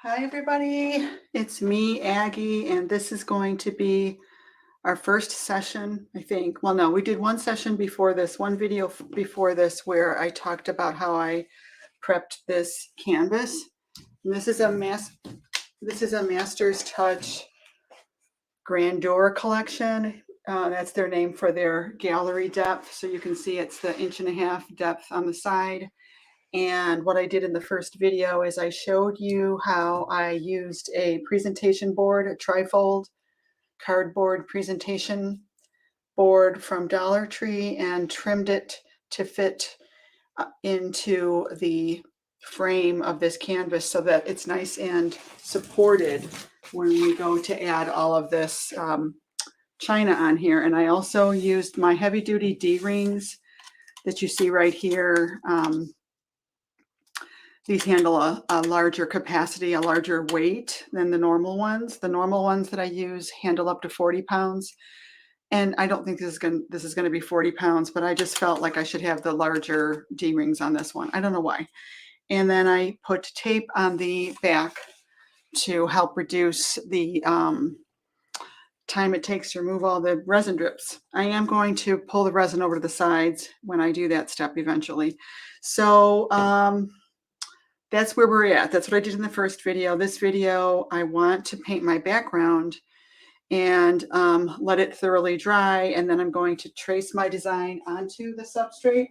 Hi, everybody. It's me, Aggie, and this is going to be our first session, I think. Well, no, we did one session before this, one video before this, where I talked about how I prepped this canvas. And this is a Master's Touch Grandeur collection. That's their name for their gallery depth. So you can see it's the 1.5 inch depth on the side. And what I did in the first video is I showed you how I used a presentation board, a trifold cardboard presentation board from Dollar Tree, and trimmed it to fit into the frame of this canvas so that it's nice and supported when we go to add all of this china on here. And I also used my heavy duty D-rings that you see right here. These handle a larger capacity, a larger weight than the normal ones. The normal ones that I use handle up to 40 pounds. And I don't think this is going to be 40 pounds, but I just felt like I should have the larger D-rings on this one. I don't know why. And then I put tape on the back to help reduce the time it takes to remove all the resin drips. I am going to pull the resin over to the sides when I do that step eventually. So that's where we're at. That's what I did in the first video. This video, I want to paint my background and let it thoroughly dry. And then I'm going to trace my design onto the substrate.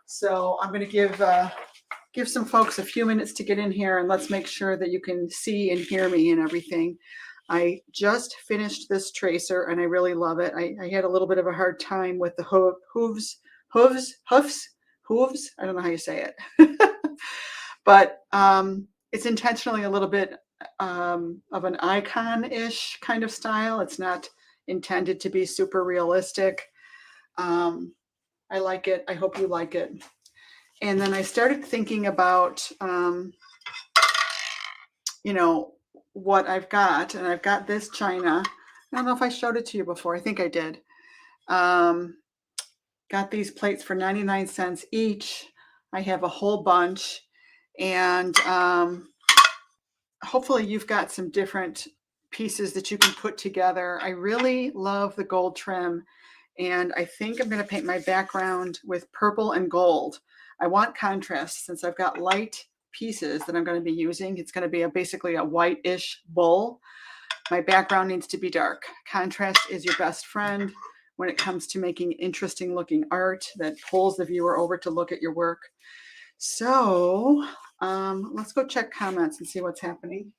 So I'm going to give some folks a few minutes to get in here, and let's make sure that you can see and hear me and everything. I just finished this tracer and I really love it. I had a little bit of a hard time with the hooves. I don't know how you say it. But it's intentionally a little bit of an icon-ish kind of style. It's not intended to be super realistic. I like it. I hope you like it. And then I started thinking about, what I've got. And I've got this china. I don't know if I showed it to you before. I think I did. Got these plates for 99 cents each. I have a whole bunch. And hopefully you've got some different pieces that you can put together. I really love the gold trim, and I think I'm going to paint my background with purple and gold. I want contrast since I've got light pieces that I'm going to be using. It's going to be basically a white-ish bowl. My background needs to be dark. Contrast is your best friend when it comes to making interesting looking art that pulls the viewer over to look at your work. So let's go check comments and see what's happening.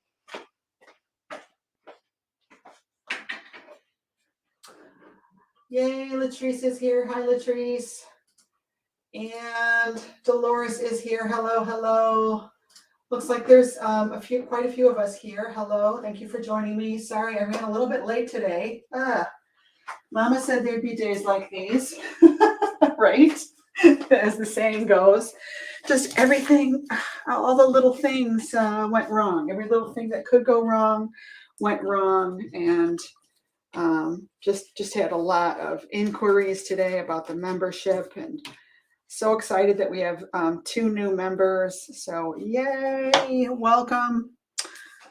Yay, Latrice is here. Hi, Latrice. And Dolores is here. Hello, hello. Looks like there's quite a few of us here. Hello, thank you for joining me. Sorry, I ran a little bit late today. Mama said there'd be days like these, right? As the saying goes. Just everything, all the little things went wrong. Every little thing that could go wrong went wrong. And just had a lot of inquiries today about the membership, and so excited that we have 2 new members. So yay, welcome.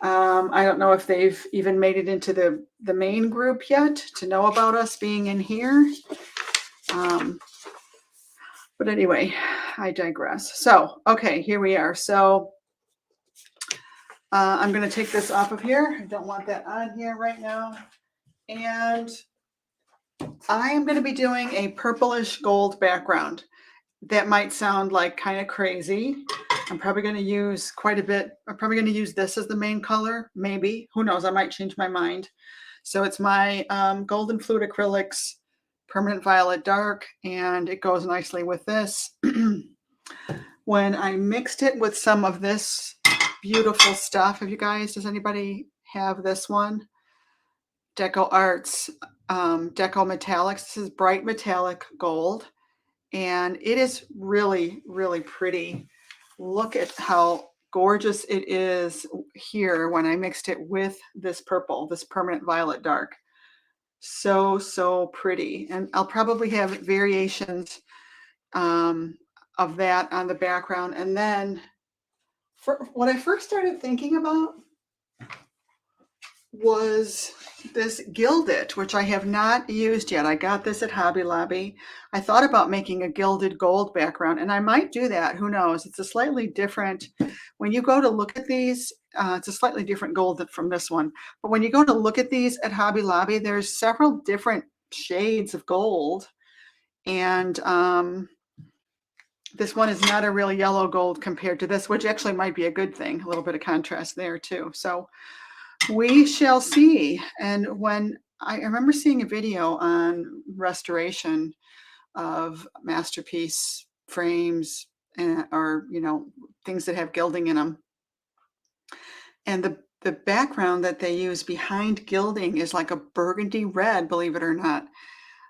I don't know if they've even made it into the main group yet to know about us being in here. But anyway, I digress. So, okay, here we are. So I'm going to take this off of here. I don't want that on here right now. And I am going to be doing a purplish gold background. That might sound like kind of crazy. I'm probably going to use quite a bit. I'm probably going to use this as the main color. Maybe. Who knows? I might change my mind. So it's my Golden Flute Acrylics Permanent Violet Dark, and it goes nicely with this. When I mixed it with some of this beautiful stuff, does anybody have this one? Deco Arts, Deco Metallics. This is bright metallic gold, and it is really, really pretty. Look at how gorgeous it is here when I mixed it with this purple, this Permanent Violet Dark. So pretty. And I'll probably have variations of that on the background. And then What I first started thinking about was this Gilded, which I have not used yet. I got this at Hobby Lobby. I thought about making a gilded gold background, and I might do that. Who knows? It's a slightly different, when you go to look at these, it's a slightly different gold from this one. But when you go to look at these at Hobby Lobby, there's several different shades of gold. And this one is not a real yellow gold compared to this, which actually might be a good thing. A little bit of contrast there too. So we shall see. And when I remember seeing a video on restoration of masterpiece frames or, you know, things that have gilding in them. And the background that they use behind gilding is like a burgundy red, believe it or not.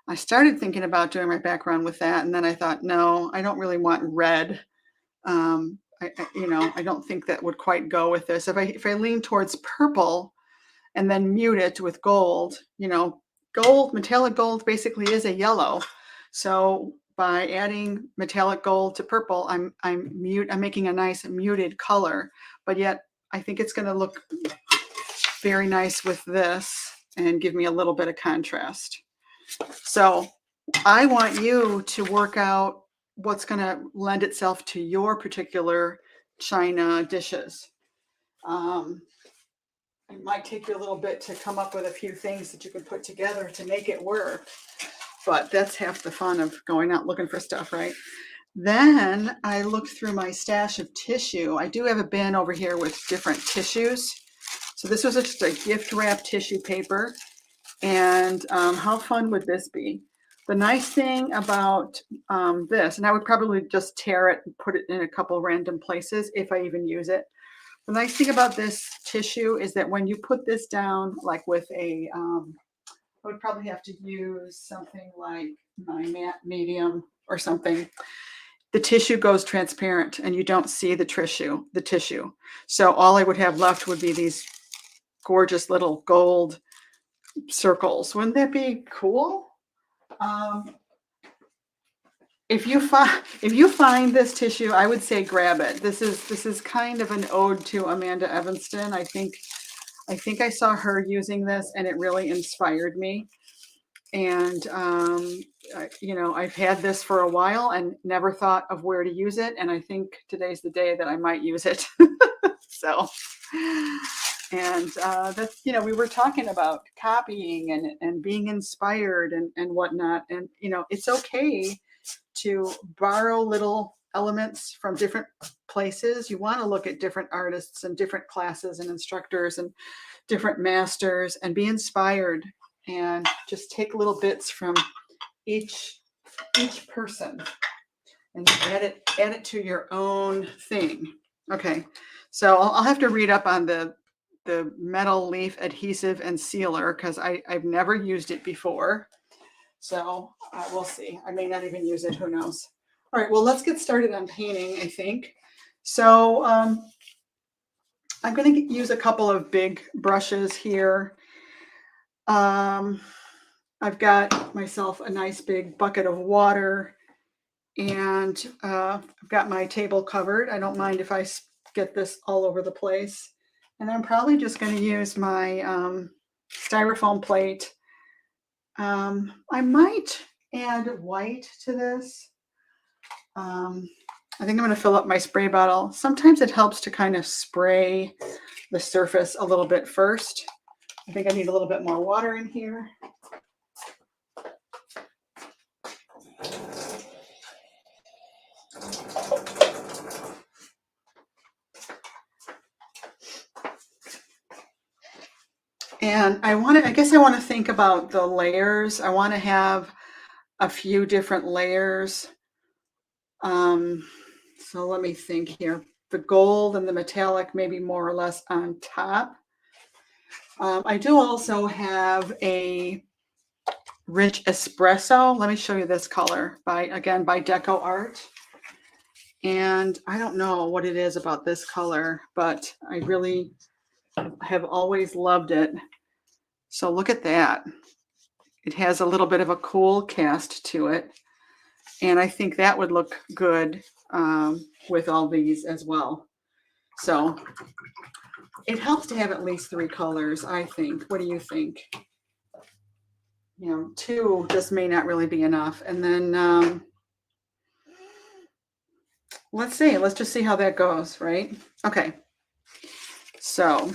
I started thinking about doing my background with that, and then I thought, no, I don't really want red. You know, I don't think that would quite go with this. If I lean towards purple and then mute it with gold, you know, gold, metallic gold basically is a yellow. So by adding metallic gold to purple, I'm making a nice muted color, but yet I think it's going to look very nice with this and give me a little bit of contrast. So I want you to work out what's going to lend itself to your particular china dishes. It might take you a little bit to come up with a few things that you can put together to make it work, but that's half the fun of going out looking for stuff, right? Then I looked through my stash of tissue. I do have a bin over here with different tissues. So this was just a gift wrap tissue paper. And how fun would this be? The nice thing about this, and I would probably just tear it and put it in a couple random places if I even use it. The nice thing about this tissue is that when you put this down, like with a, I would probably have to use something like my matte medium or something. The tissue goes transparent and you don't see the tissue. So all I would have left would be these gorgeous little gold circles. Wouldn't that be cool? If you find this tissue, I would say grab it. This is kind of an ode to Amanda Evanston. I think I saw her using this and it really inspired me. And you know, I've had this for a while and never thought of where to use it. And I think today's the day that I might use it. So, and that's, you know, we were talking about copying and being inspired and whatnot. And, you know, it's okay to borrow little elements from different places. You want to look at different artists and different classes and instructors and different masters and be inspired and just take little bits from each person and add it to your own thing. Okay, so I'll have to read up on the metal leaf adhesive and sealer because I've never used it before. So we'll see. I may not even use it. Who knows? All right, well, let's get started on painting, I think. So I'm going to use a couple of big brushes here. I've got myself a nice big bucket of water, and I've got my table covered. I don't mind if I get this all over the place. And I'm probably just going to use my styrofoam plate. I might add white to this. I think I'm going to fill up my spray bottle. Sometimes it helps to kind of spray the surface a little bit first. I think I need a little bit more water in here. And I guess I want to think about the layers. I want to have a few different layers. So let me think here. The gold and the metallic maybe more or less on top. I do also have a rich espresso. Let me show you this color by Deco Art. And I don't know what it is about this color, but I really have always loved it. So look at that. It has a little bit of a cool cast to it. And I think that would look good with all these as well. So it helps to have at least 3 colors, I think. What do you think? You know, 2 just may not really be enough. And then let's see. Let's just see how that goes, right? Okay. So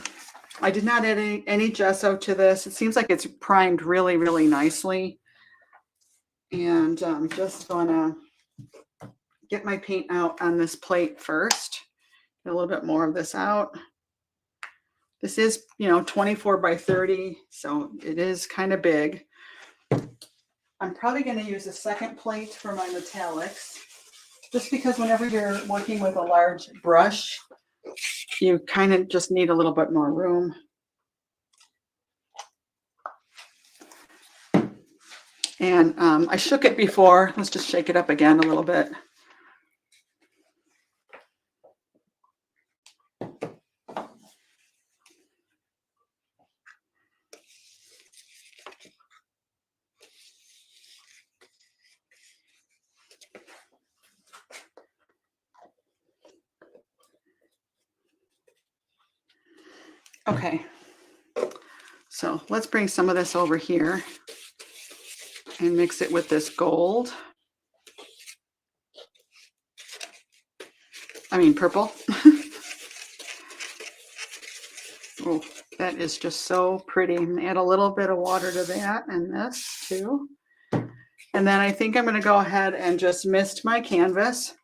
I did not add any gesso to this. It seems like it's primed really, really nicely. And I'm just gonna get my paint out on this plate first. Get a little bit more of this out. This is, you know, 24 by 30, so it is kind of big. I'm probably going to use a second plate for my metallics, just because whenever you're working with a large brush, you kind of just need a little bit more room. And I shook it before. Let's just shake it up again a little bit. Okay, so let's bring some of this over here and mix it with this gold. I mean purple. Oh, that is just so pretty. Add a little bit of water to that and this too. And then I think I'm going to go ahead and just mist my canvas.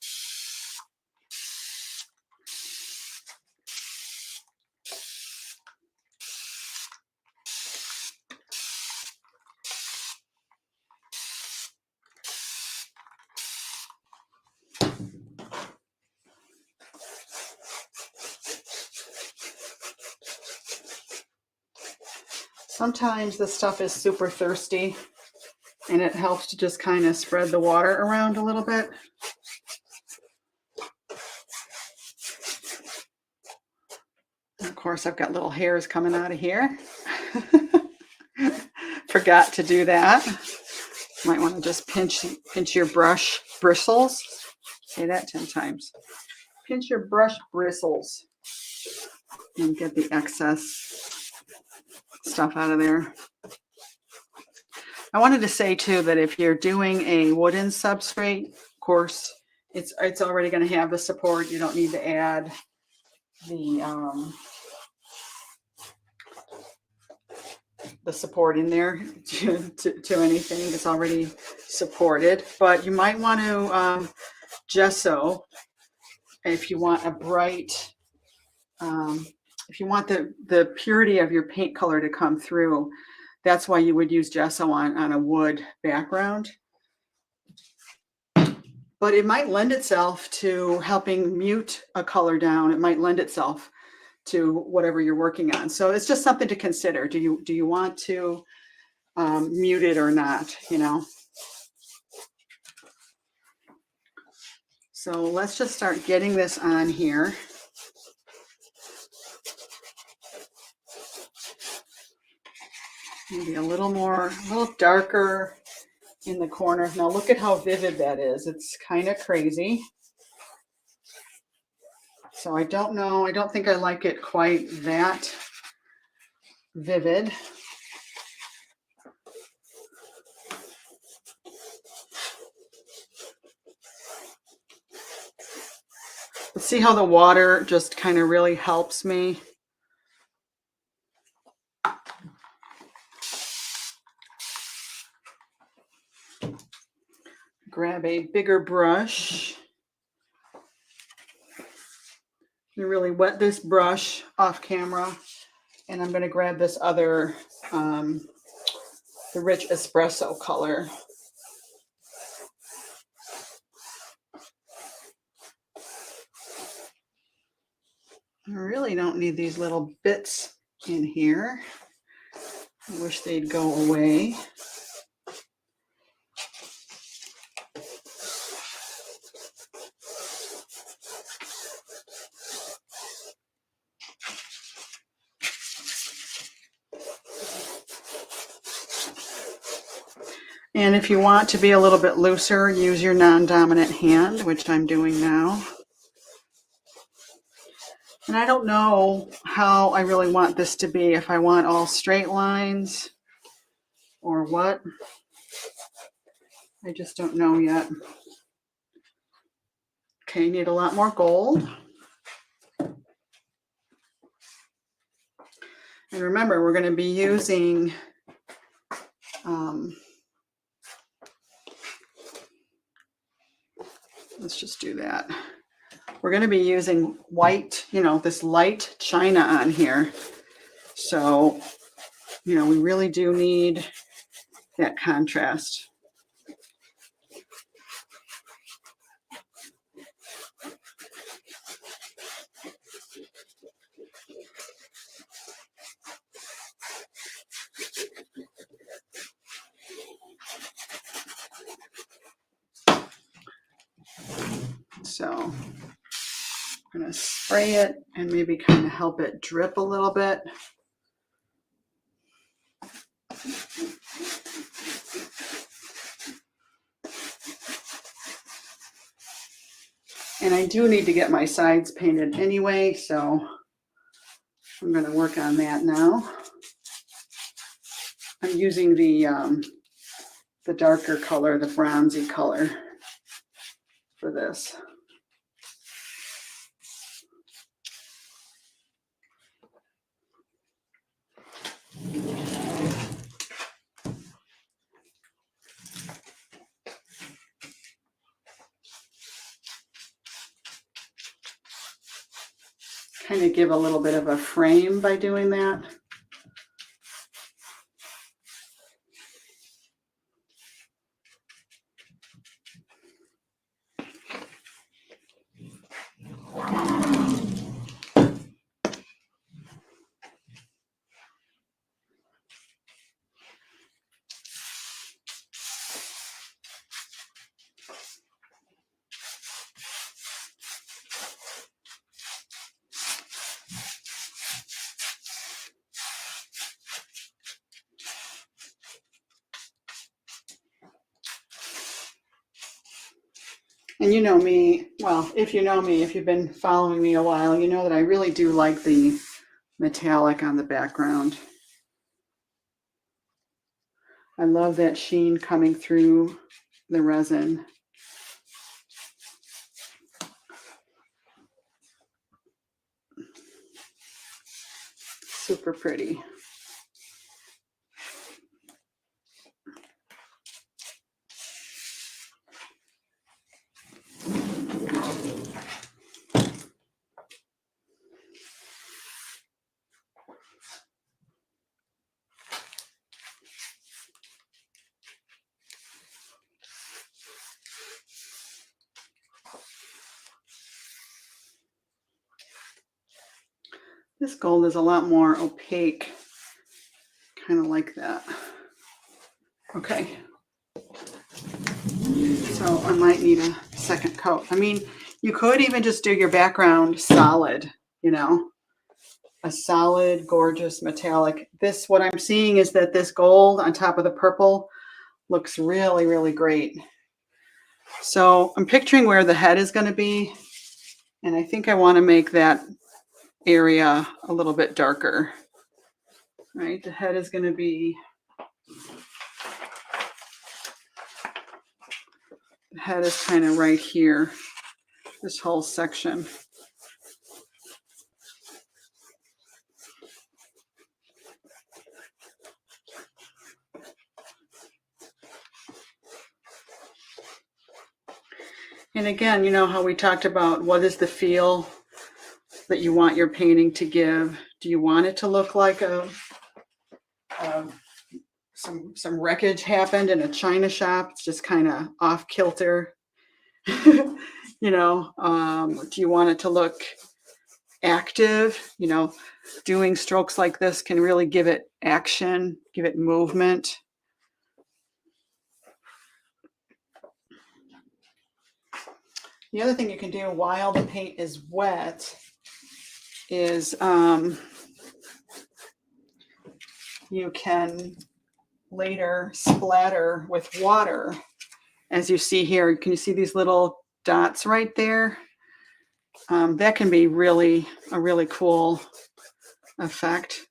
Sometimes this stuff is super thirsty and it helps to just kind of spread the water around a little bit. And of course, I've got little hairs coming out of here. Forgot to do that. Might want to just pinch your brush bristles. Say that 10 times. Pinch your brush bristles and get the excess stuff out of there. I wanted to say too that if you're doing a wooden substrate, of course, it's already going to have the support. You don't need to add the support in there to anything. It's already supported, but you might want to gesso if you want a bright, if you want the purity of your paint color to come through. That's why you would use gesso on a wood background. But it might lend itself to helping mute a color down. It might lend itself to whatever you're working on. So it's just something to consider. Do you want to mute it or not, you know? So let's just start getting this on here. Maybe a little darker in the corner. Now look at how vivid that is. It's kind of crazy. So I don't know. I don't think I like it quite that vivid. Let's see how the water just kind of really helps me. Grab a bigger brush. You really wet this brush off camera, and I'm going to grab this other, the rich espresso color. I really don't need these little bits in here. I wish they'd go away. And if you want to be a little bit looser, use your non-dominant hand, which I'm doing now. And I don't know how I really want this to be, if I want all straight lines or what. I just don't know yet. Okay, need a lot more gold. And remember, we're going to be using let's just do that. We're going to be using white, this light china on here. So, we really do need that contrast. So I'm going to spray it and maybe kind of help it drip a little bit. And I do need to get my sides painted anyway, so I'm going to work on that now. I'm using the darker color, the bronzy color for this. Kind of give a little bit of a frame by doing that. And you know me, well, if you know me, if you've been following me a while, you know that I really do like the metallic on the background. I love that sheen coming through the resin. Super pretty. This gold is a lot more opaque, kind of like that. Okay. So I might need a second coat. I mean, you could even just do your background solid, a solid, gorgeous metallic. This, what I'm seeing is that this gold on top of the purple looks really, really great. So I'm picturing where the head is going to be. And I think I want to make that area a little bit darker. Right, the head is going to be, the head is kind of right here, this whole section. And again, how we talked about what is the feel that you want your painting to give. Do you want it to look like some wreckage happened in a china shop? It's just kind of off kilter. Do you want it to look active? Doing strokes like this can really give it action, give it movement. The other thing you can do while the paint is wet is you can later splatter with water. As you see here, can you see these little dots right there? That can be really a really cool effect.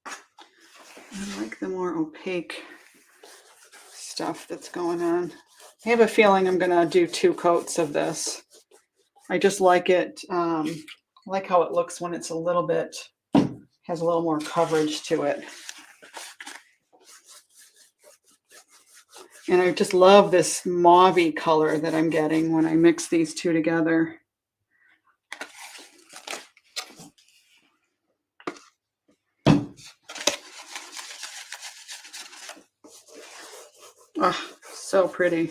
I like the more opaque stuff that's going on. I have a feeling I'm gonna do 2 coats of this. I just like it, I like how it looks when it's a little bit, has a little more coverage to it. And I just love this mauve-y color that I'm getting when I mix these two together. Oh, so pretty.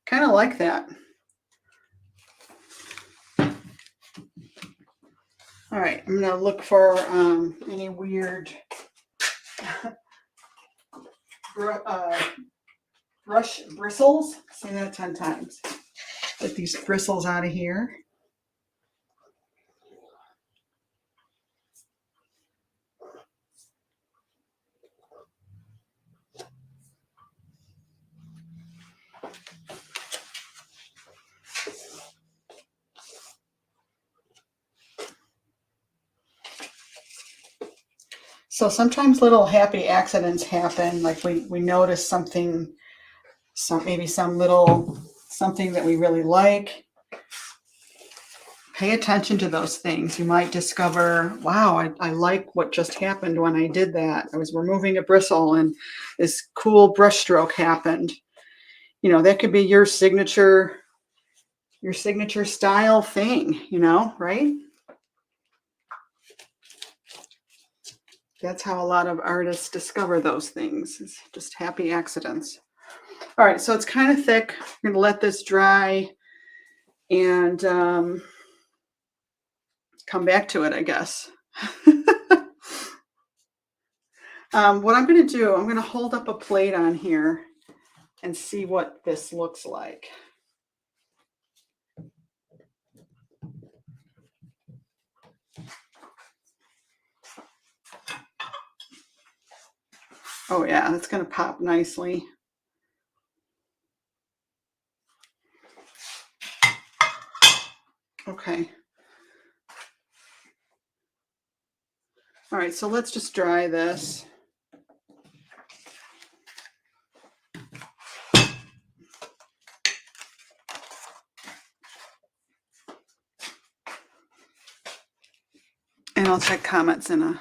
Kind of like that. All right, I'm gonna look for any weird brush bristles. Say that 10 times. Get these bristles out of here. So sometimes little happy accidents happen, like we notice something, maybe some little something that we really like. Pay attention to those things. You might discover, wow, I like what just happened when I did that. I was removing a bristle and this cool brush stroke happened. You know, that could be your signature style thing, you know, right? That's how a lot of artists discover those things. It's just happy accidents. All right, so it's kind of thick. I'm going to let this dry and come back to it, I guess. What I'm going to do, I'm going to hold up a plate on here and see what this looks like. Oh yeah, that's going to pop nicely. Okay. All right, so let's just dry this. And I'll check comments in a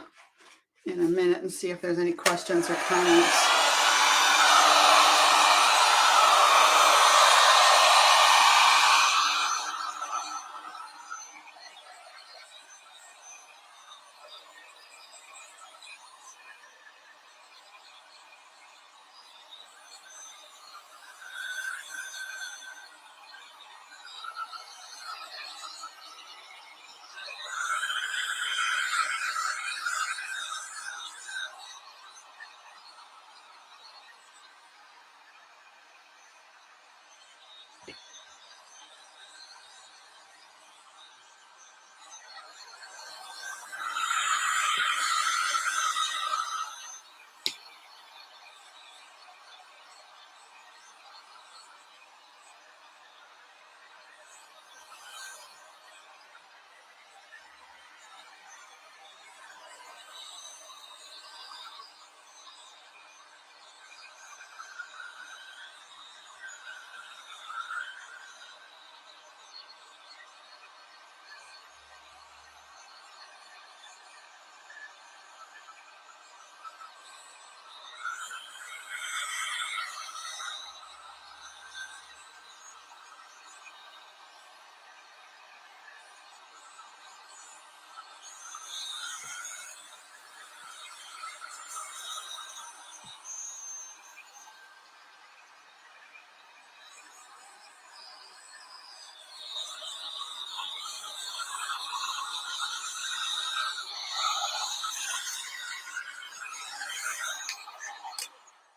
minute and see if there's any questions or comments.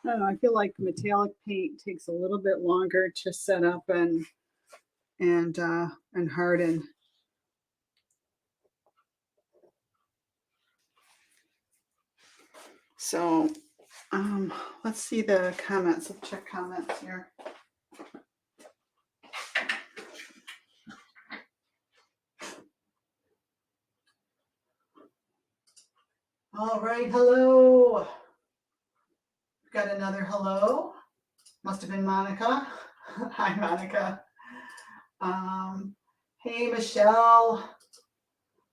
I don't know, I feel like metallic paint takes a little bit longer to set up and harden. So let's see the comments. Let's check comments here. All right, hello. Got another hello. Must have been Monica. Hi, Monica. Hey, Michelle.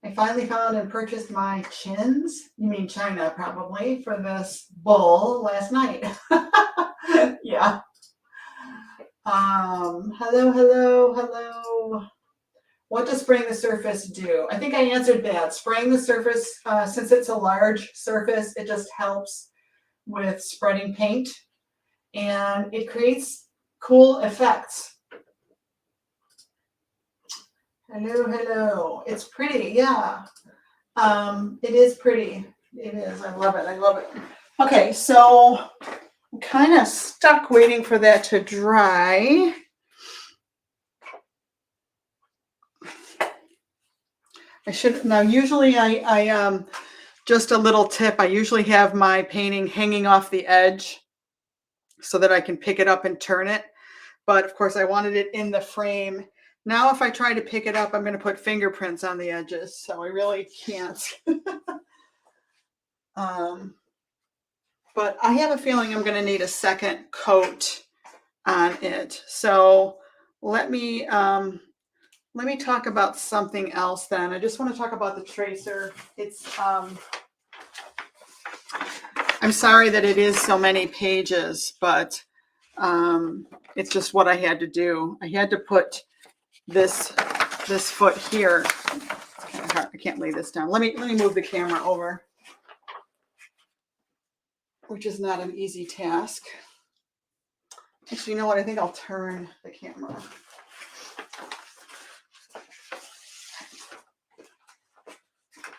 I finally found and purchased my chins. You mean China, probably, for this bowl last night. Yeah. Hello, hello, hello. What does spraying the surface do? I think I answered that. Spraying the surface, since it's a large surface, it just helps with spreading paint and it creates cool effects. Hello, hello. It's pretty, yeah. It is pretty. It is. I love it. I love it. Okay, so I'm kind of stuck waiting for that to dry. I should now. Usually, I just a little tip. I usually have my painting hanging off the edge so that I can pick it up and turn it. But of course, I wanted it in the frame. Now, if I try to pick it up, I'm going to put fingerprints on the edges, so I really can't. But I have a feeling I'm going to need a second coat on it. So let me talk about something else then. I just want to talk about the tracer. It's I'm sorry that it is so many pages, but it's just what I had to do. I had to put this foot here. It's kind of hard. I can't lay this down. Let me move the camera over, which is not an easy task. Actually, you know what? I think I'll turn the camera.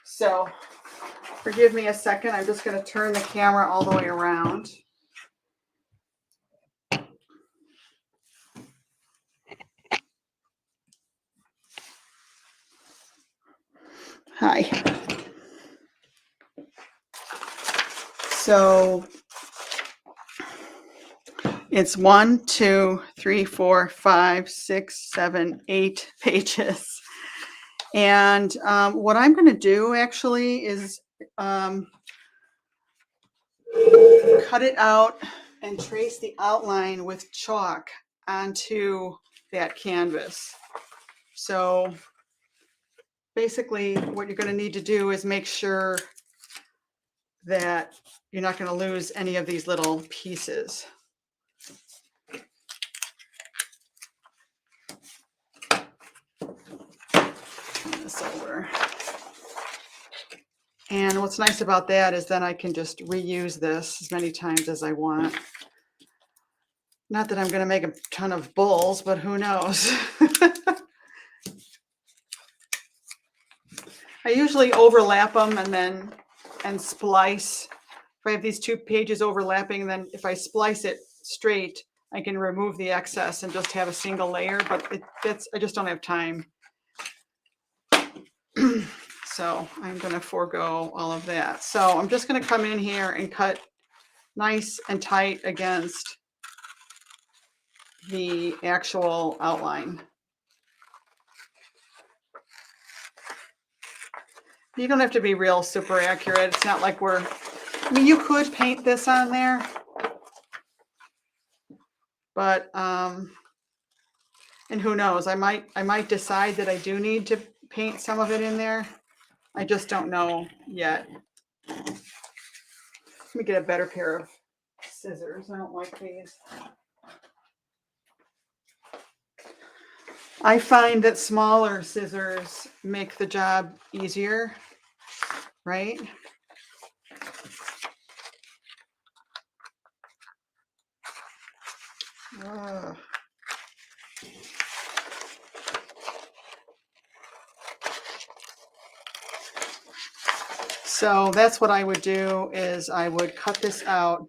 So forgive me a second. I'm just going to turn the camera all the way around. Hi. So it's 1, 2, 3, 4, 5, 6, 7, 8 pages. And what I'm going to do actually is cut it out and trace the outline with chalk onto that canvas. So basically what you're going to need to do is make sure that you're not going to lose any of these little pieces. Turn this over. And what's nice about that is then I can just reuse this as many times as I want. Not that I'm going to make a ton of bowls, but who knows? I usually overlap them and splice. If I have these 2 pages overlapping, then if I splice it straight, I can remove the excess and just have a single layer, but I just don't have time. So I'm going to forego all of that. So I'm just going to come in here and cut nice and tight against the actual outline. You don't have to be real super accurate. It's not like I mean, you could paint this on there, but and who knows, I might decide that I do need to paint some of it in there. I just don't know yet. Let me get a better pair of scissors. I don't like these. I find that smaller scissors make the job easier, right? So that's what I would do, is I would cut this out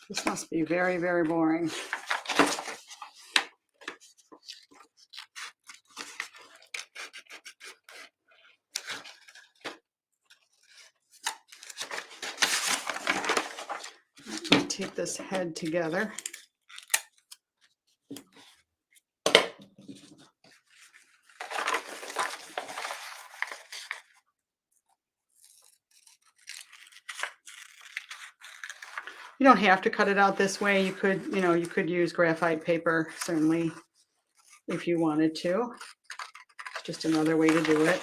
This must be very, very boring. Tape this head together. You don't have to cut it out this way. You could, you could use graphite paper, certainly, if you wanted to. It's just another way to do it.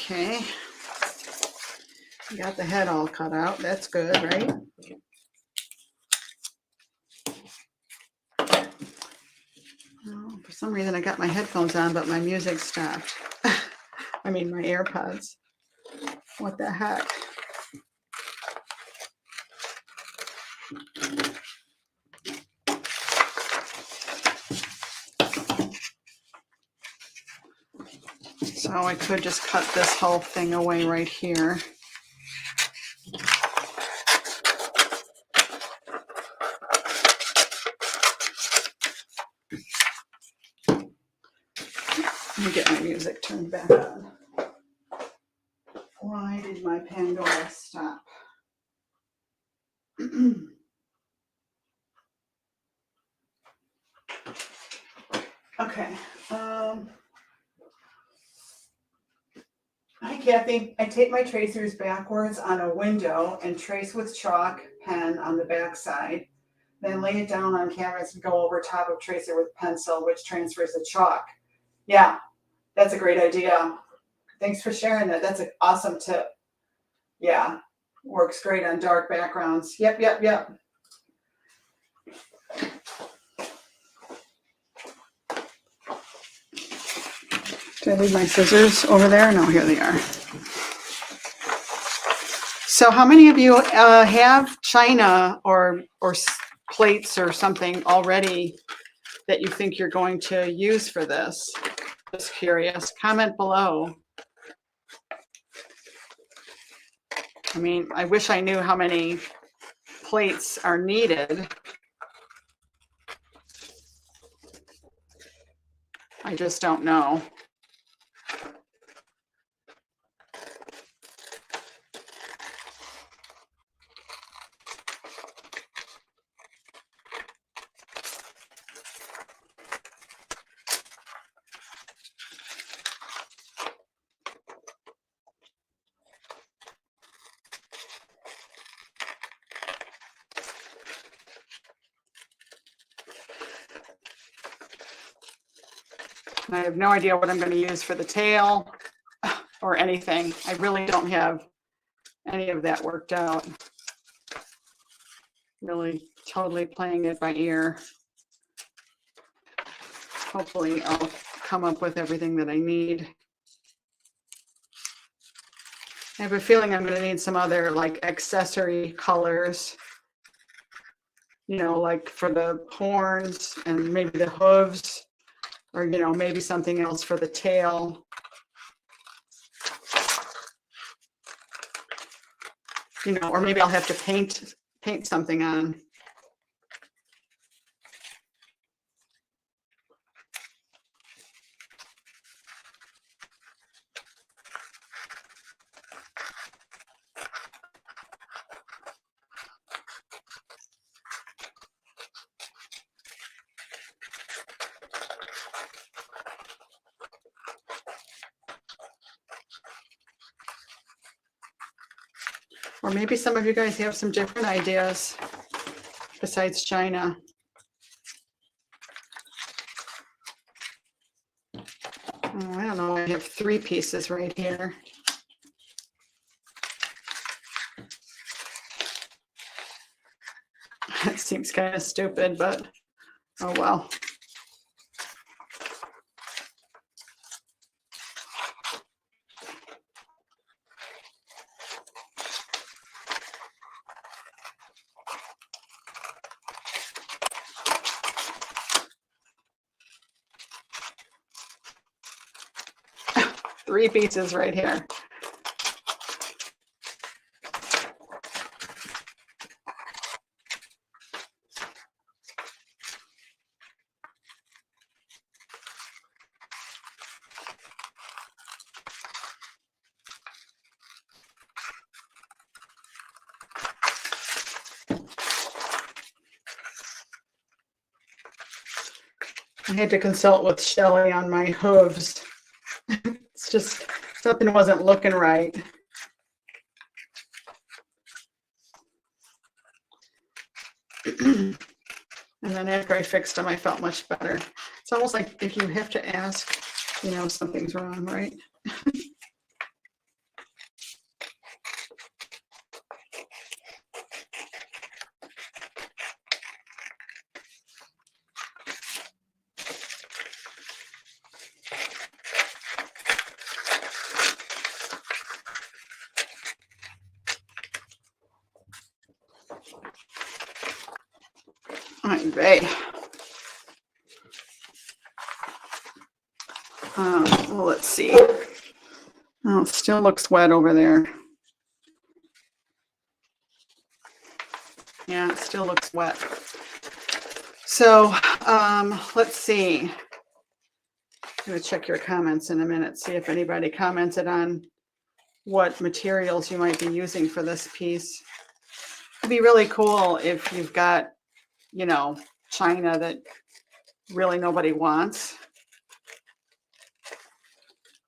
Okay, got the head all cut out. That's good, right? Oh, for some reason I got my headphones on, but my music stopped. I mean, my AirPods. What the heck? So I could just cut this whole thing away right here. Let me get my music turned back on. Why did my Pandora stop? Okay. Hi, Kathy. I tape my tracers backwards on a window and trace with chalk pen on the back side. Then lay it down on canvas and go over top of tracer with pencil, which transfers the chalk. Yeah, that's a great idea. Thanks for sharing that. That's an awesome tip. Yeah, works great on dark backgrounds. Yep. Did I leave my scissors over there? No, here they are. So how many of you have china or plates or something already that you think you're going to use for this? Just curious. Comment below. I mean, I wish I knew how many plates are needed. I just don't know. I have no idea what I'm going to use for the tail or anything. I really don't have any of that worked out. Really totally playing it by ear. Hopefully I'll come up with everything that I need. I have a feeling I'm going to need some other like accessory colors, like for the horns and maybe the hooves. Or, maybe something else for the tail. Or maybe I'll have to paint something on. Or maybe some of you guys have some different ideas besides China. Oh, I don't know. I have 3 pieces right here. It seems kind of stupid, but oh well. Three pieces right here. I had to consult with Shelly on my hooves. It's just something wasn't looking right. And then after I fixed them, I felt much better. It's almost like if you have to ask, you know, something's wrong, right? All right. Well, let's see. Oh, it still looks wet over there. Yeah, it still looks wet. So let's see. I'm going to check your comments in a minute, see if anybody commented on what materials you might be using for this piece. It'd be really cool if you've got, you know, china that really nobody wants.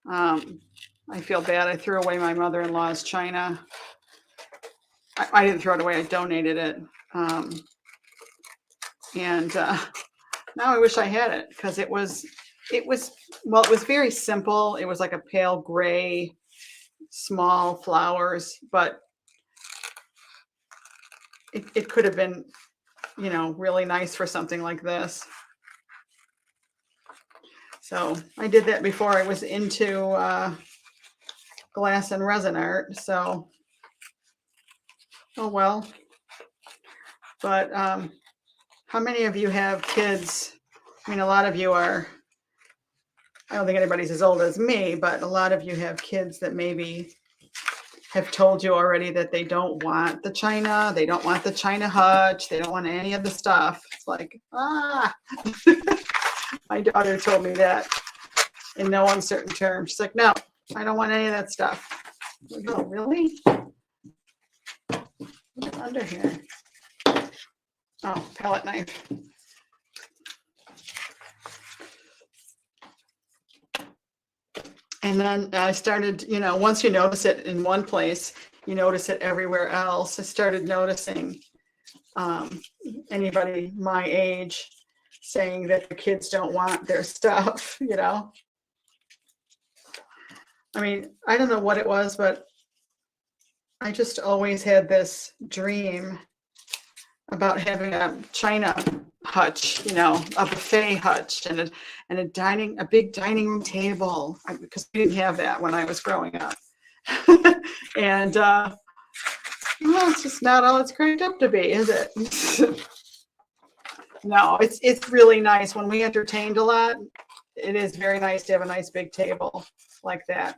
I feel bad. I threw away my mother-in-law's china. I didn't throw it away. I donated it. And now I wish I had it because it was very simple. It was like a pale gray, small flowers, but it could have been, you know, really nice for something like this. So I did that before I was into glass and resin art. So, oh well. But how many of you have kids? I mean, a lot of you are, I don't think anybody's as old as me, but a lot of you have kids that maybe have told you already that they don't want the china, they don't want the china hutch, they don't want any of the stuff. It's like, my daughter told me that in no uncertain terms. She's like, no, I don't want any of that stuff. I'm like, oh, really? What's under here? Oh, palette knife. And then I started, you know, once you notice it in one place, you notice it everywhere else. I started noticing anybody my age saying that the kids don't want their stuff, you know. I mean, I don't know what it was, but I just always had this dream about having a china hutch, you know, a buffet hutch and a big dining room table, because we didn't have that when I was growing up. And well, it's just not all it's cranked up to be, is it? No, it's really nice. When we entertained a lot, it is very nice to have a nice big table like that.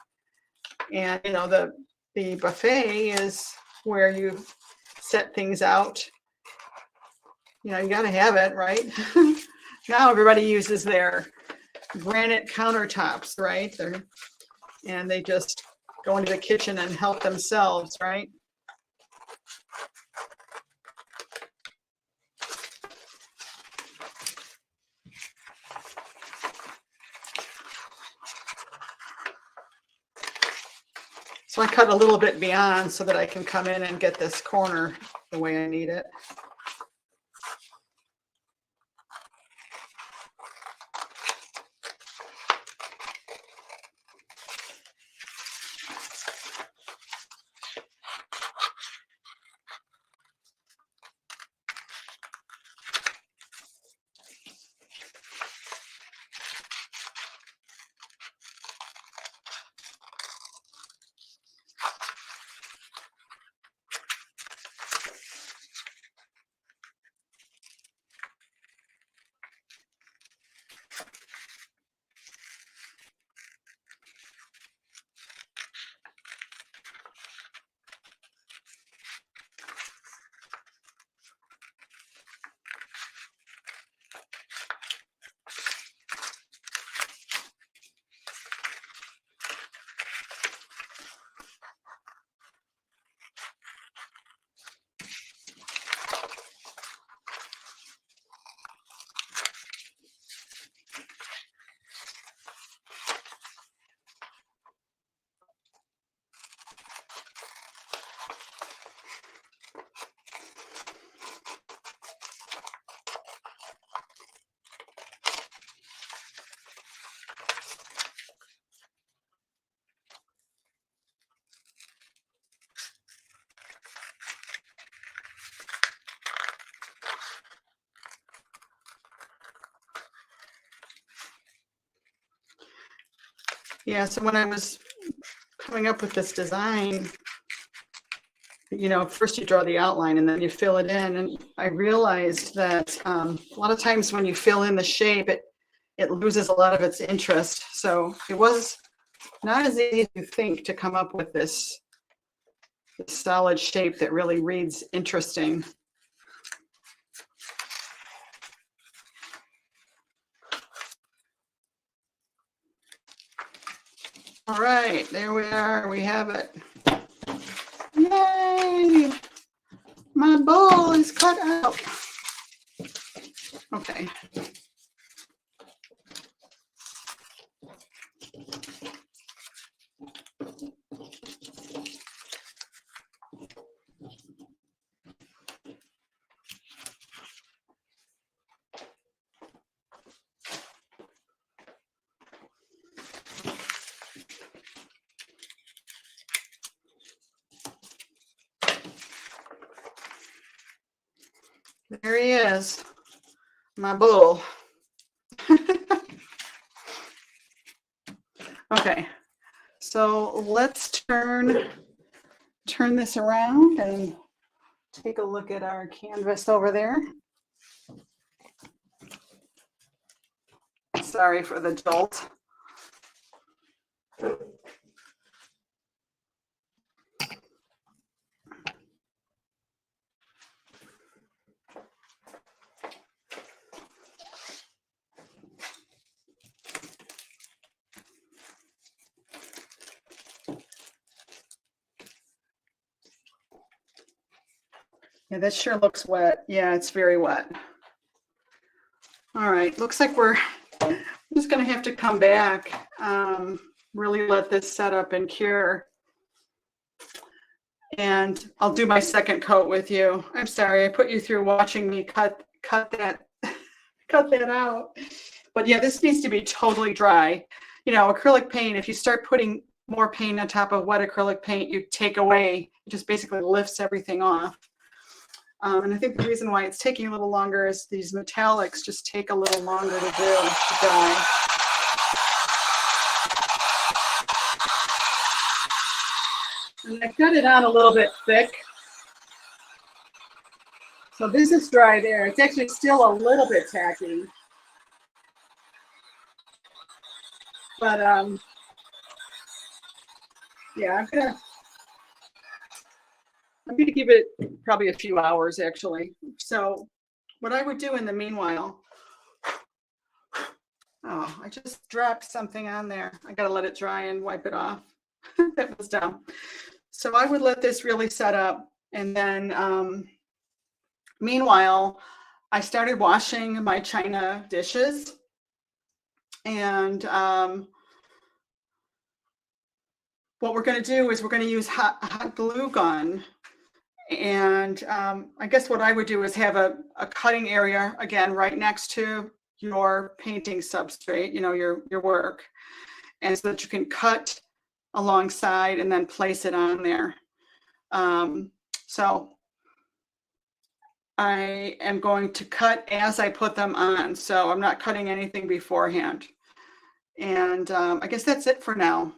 And you know, the buffet is where you set things out. You know, you got to have it, right? Now everybody uses their granite countertops, right? And they just go into the kitchen and help themselves, right? So I cut a little bit beyond so that I can come in and get this corner the way I need it. Yeah, so when I was coming up with this design, first you draw the outline and then you fill it in. And I realized that a lot of times when you fill in the shape, it loses a lot of its interest. So it was not as easy as you think to come up with this solid shape that really reads interesting. All right, there we are. We have it. Yay! My bowl is cut out. Okay. There he is, my bull. Okay, so let's turn this around and take a look at our canvas over there. Sorry for the jolt. Yeah, that sure looks wet. Yeah, it's very wet. All right, looks like we're just going to have to come back, really let this set up and cure. And I'll do my second coat with you. I'm sorry, I put you through watching me cut that cut that out. But yeah, this needs to be totally dry. Acrylic paint, if you start putting more paint on top of wet acrylic paint, you take away, it just basically lifts everything off. And I think the reason why it's taking a little longer is these metallics just take a little longer to dry. And I cut it on a little bit thick. So this is dry there. It's actually still a little bit tacky. But yeah, I'm gonna give it probably a few hours actually. So what I would do in the meanwhile, oh, I just dropped something on there. I gotta let it dry and wipe it off. That was dumb. So I would let this really set up, and then meanwhile, I started washing my china dishes, and what we're going to do is we're going to use hot glue gun. And I guess what I would do is have a cutting area, again, right next to your painting substrate, you know, your work, and so that you can cut alongside and then place it on there. So I am going to cut as I put them on, so I'm not cutting anything beforehand. And I guess that's it for now.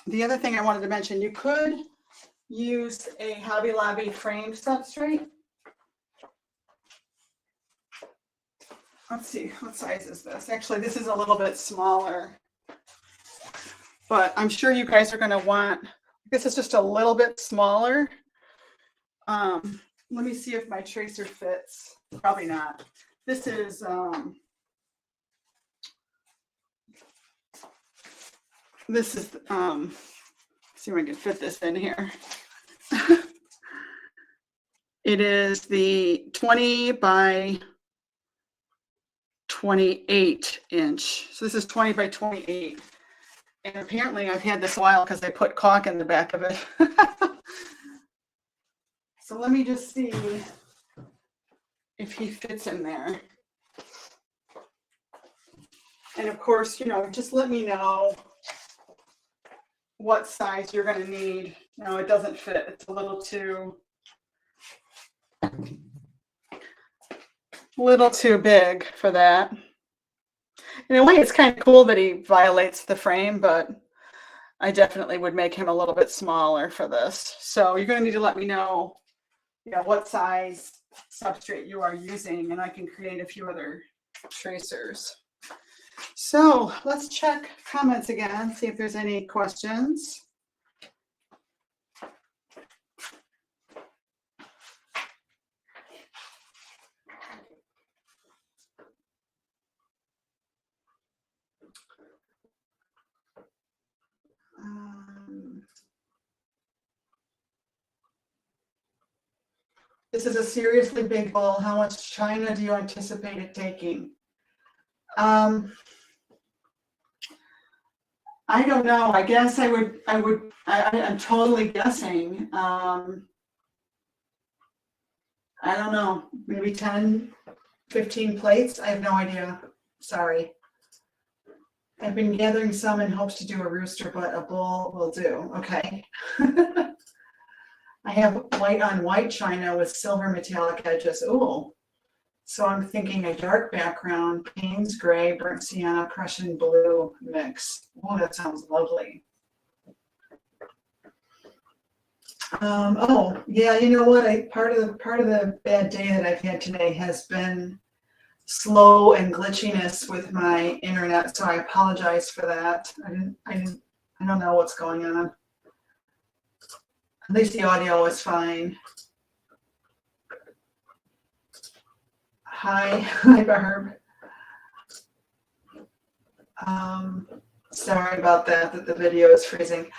The other thing I wanted to mention, you could use a Hobby Lobby frame substrate. Let's see, what size is this? Actually, this is a little bit smaller, but I'm sure you guys are going to want, this is just a little bit smaller. Let me see if my tracer fits. Probably not. This is, see if I can fit this in here. It is the 20 by 28 inch. So this is 20 by 28. And apparently I've had this a while because I put caulk in the back of it. So let me just see if he fits in there. And of course, you know, just let me know what size you're going to need. No, it doesn't fit. It's a little too big for that. In a way, it's kind of cool that he violates the frame, but I definitely would make him a little bit smaller for this. So you're going to need to let me know, you know, what size substrate you are using, and I can create a few other tracers. So let's check comments again, see if there's any questions. This is a seriously big bowl. How much china do you anticipate it taking? I don't know. I guess I'm totally guessing. I don't know, maybe 10, 15 plates. I have no idea. Sorry. I've been gathering some in hopes to do a rooster, but a bowl will do. Okay. I have white on white china with silver metallic edges. Ooh. So I'm thinking a dark background, Payne's gray, burnt sienna, Prussian blue mix. Oh, that sounds lovely. Oh, yeah, you know what? Part of the bad day that I've had today has been slow and glitchiness with my internet, so I apologize for that. I don't know what's going on. At least the audio is fine. Hi, Barb. Sorry about that the video is freezing.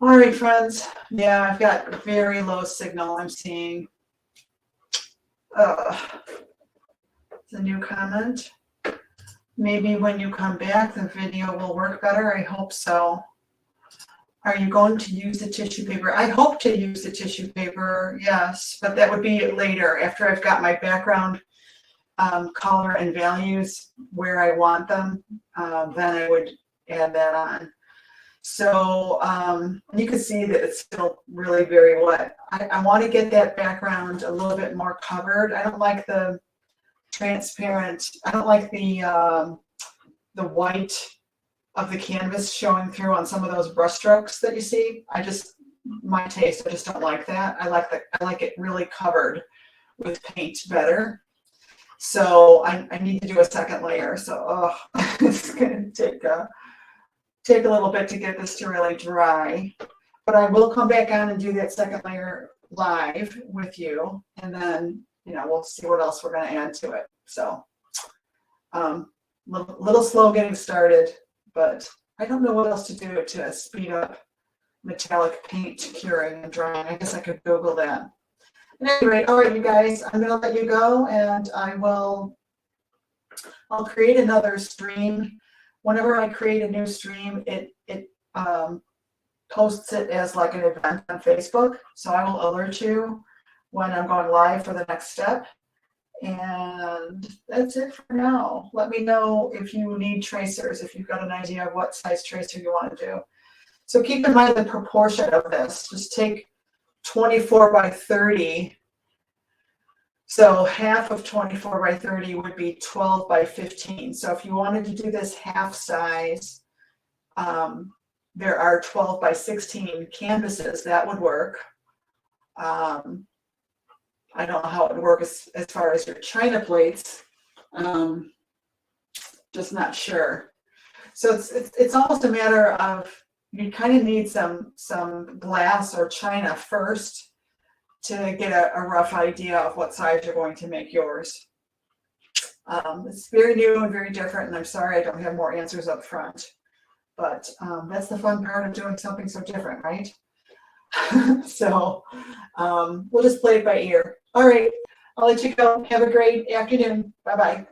All right, friends. Yeah, I've got very low signal I'm seeing. It's a new comment. Maybe when you come back, the video will work better. I hope so. Are you going to use the tissue paper? I hope to use the tissue paper, yes, but that would be later after I've got my background color and values where I want them. Then I would add that on. So you can see that it's still really very wet. I want to get that background a little bit more covered. I don't like the transparent. I don't like the white of the canvas showing through on some of those brush strokes that you see. My taste, I just don't like that. I like it really covered with paint better. So I need to do a second layer. So it's going to take a little bit to get this to really dry. But I will come back on and do that second layer live with you, and then we'll see what else we're going to add to it. So little slow getting started, but I don't know what else to do to speed up metallic paint curing and drying. I guess I could Google that. At any rate, all right, you guys, I'm going to let you go, and I'll create another stream. Whenever I create a new stream, posts it as like an event on Facebook. So I will alert you when I'm going live for the next step. And that's it for now. Let me know if you need tracers, if you've got an idea of what size tracer you want to do. So keep in mind the proportion of this. Just take 24 by 30. So half of 24 by 30 would be 12 by 15. So if you wanted to do this half size, there are 12 by 16 canvases that would work. I don't know how it would work as far as your china plates. Just not sure. So it's almost a matter of, you kind of need some glass or china first to get a rough idea of what size you're going to make yours. It's very new and very different, and I'm sorry I don't have more answers up front. But that's the fun part of doing something so different, right? So we'll just play it by ear. All right, I'll let you go. Have a great afternoon. Bye-bye.